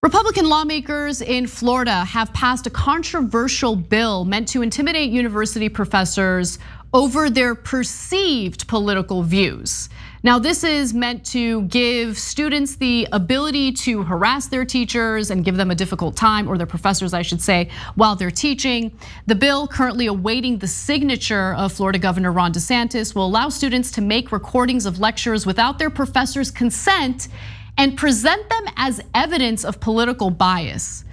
Republican lawmakers in Florida have passed a controversial bill meant to intimidate university professors over their perceived political views. Now, this is meant to give students the ability to harass their teachers and give them a difficult time, or their professors, I should say, while they're teaching. The bill, currently awaiting the signature of Florida Governor Ron DeSantis, will allow students to make recordings of lectures without their professor's consent and present them as evidence of political bias.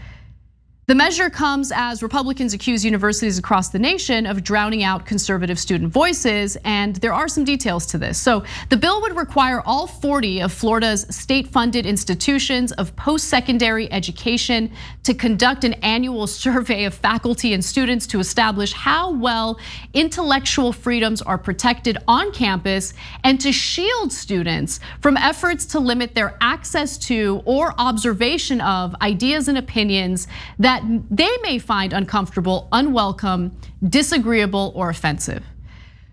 The measure comes as Republicans accuse universities across the nation of drowning out conservative student voices, and there are some details to this. So the bill would require all 40 of Florida's state-funded institutions of post-secondary education to conduct an annual survey of faculty and students to establish how well intellectual freedoms are protected on campus, and to shield students from efforts to limit their access to or observation of ideas and opinions that they may find uncomfortable, unwelcome, disagreeable, or offensive.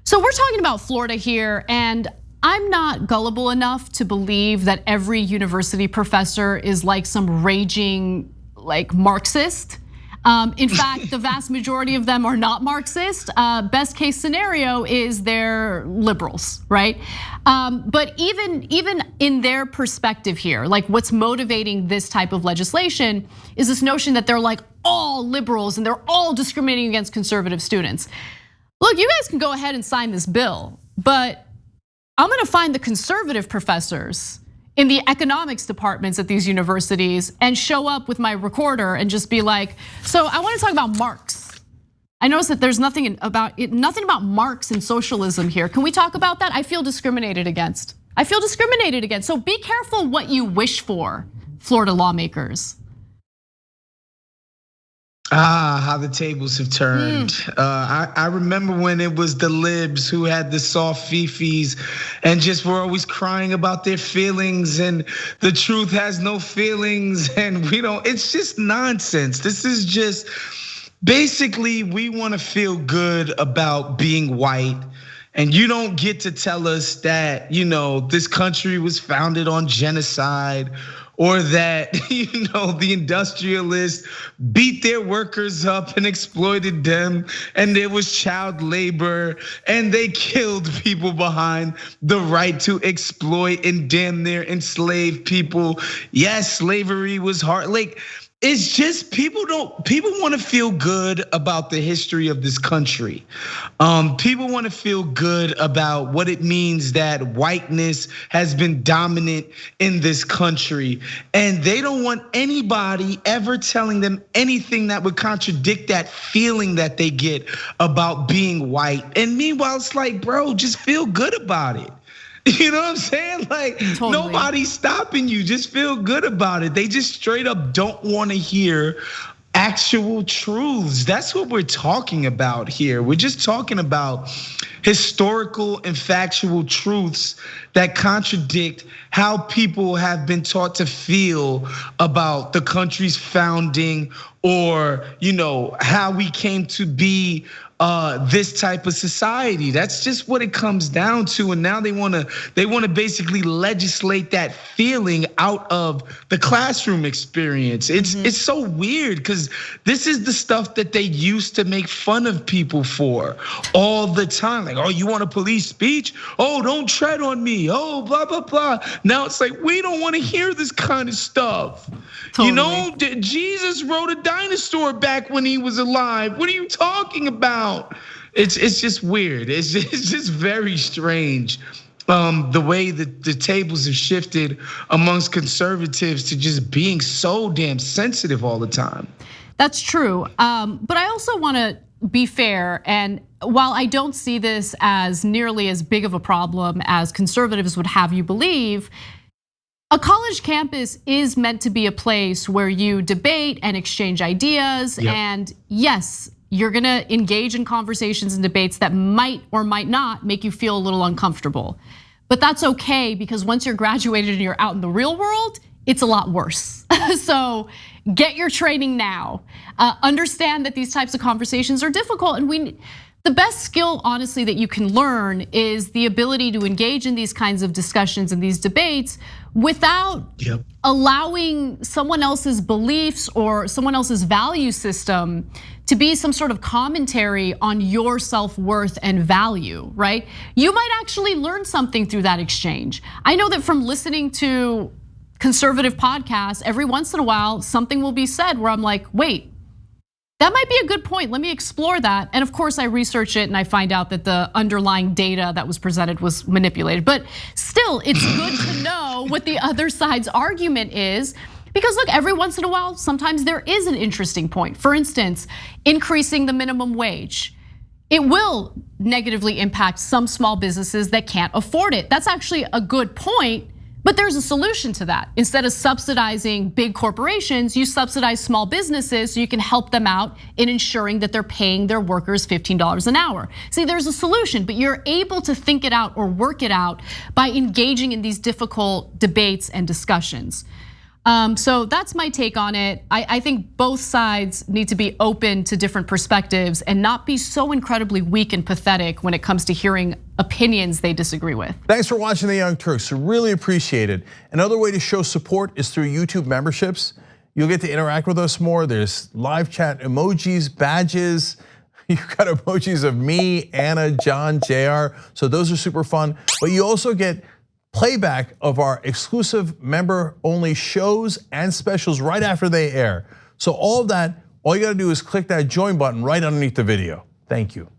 So we're talking about Florida here, and I'm not gullible enough to believe that every university professor is like some raging Marxist. In fact, the vast majority of them are not Marxist. Best case scenario is they're liberals, right? But even in their perspective here, like what's motivating this type of legislation is this notion that they're like all liberals and they're all discriminating against conservative students. Look, you guys can go ahead and sign this bill, but I'm gonna find the conservative professors in the economics departments at these universities and show up with my recorder and just be like, so I want to talk about Marx. I noticed that there's nothing about Marx and socialism here. Can we talk about that? I feel discriminated against. So be careful what you wish for, Florida lawmakers. How the tables have turned. I remember when it was the libs who had the soft fifis and just were always crying about their feelings, and the truth has no feelings, and it's just nonsense. This is just, basically, we wanna feel good about being white. And you don't get to tell us that, this country was founded on genocide, or that, the industrialists beat their workers up and exploited them, and there was child labor, and they killed people behind the right to exploit and damn near enslave people. Yes, slavery was hard. It's just people want to feel good about the history of this country. People want to feel good about what it means that whiteness has been dominant in this country. And they don't want anybody ever telling them anything that would contradict that feeling that they get about being white. And meanwhile, it's like, bro, just feel good about it. You know what I'm saying? Totally. Nobody's stopping you. Just feel good about it. They just straight up don't want to hear actual truths. That's what we're talking about here. We're just talking about historical and factual truths that contradict how people have been taught to feel about the country's founding, or how we came to be this type of society. That's just what it comes down to. And now they wanna basically legislate that feeling out of the classroom experience. It's so weird, because this is the stuff that they used to make fun of people for all the time. Like, oh, you want a police speech? Oh, don't tread on me. Oh, blah, blah, blah. Now it's like, we don't want to hear this kind of stuff. Totally. Jesus rode a dinosaur back when he was alive. What are you talking about? It's just weird. It's just very strange. The way that the tables have shifted amongst conservatives to just being so damn sensitive all the time. That's true, but I also want to be fair, and while I don't see this as nearly as big of a problem as conservatives would have you believe, a college campus is meant to be a place where you debate and exchange ideas. Yep. And yes, you're gonna engage in conversations and debates that might or might not make you feel a little uncomfortable. But that's okay, because once you're graduated and you're out in the real world, it's a lot worse. So get your training now. Understand that these types of conversations are difficult, and the best skill, honestly, that you can learn is the ability to engage in these kinds of discussions and these debates without allowing someone else's beliefs or someone else's value system to be some sort of commentary on your self-worth and value, right? You might actually learn something through that exchange. I know that from listening to conservative podcasts, every once in a while, something will be said where I'm like, wait, that might be a good point. Let me explore that. And of course, I research it and I find out that the underlying data that was presented was manipulated. But still, it's good to know what the other side's argument is. Because look, every once in a while, sometimes there is an interesting point. For instance, increasing the minimum wage. It will negatively impact some small businesses that can't afford it. That's actually a good point. But there's a solution to that. Instead of subsidizing big corporations, you subsidize small businesses so you can help them out in ensuring that they're paying their workers $15 an hour. See, there's a solution, but you're able to think it out or work it out by engaging in these difficult debates and discussions. So that's my take on it. I think both sides need to be open to different perspectives and not be so incredibly weak and pathetic when it comes to hearing opinions they disagree with. Thanks for watching the Young Turks, really appreciate it. Another way to show support is through YouTube memberships. You'll get to interact with us more. There's live chat emojis, badges. You've got emojis of me, Anna, John, JR. So those are super fun. But you also get playback of our exclusive member-only shows and specials right after they air. So all of that, all you gotta do is click that join button right underneath the video. Thank you.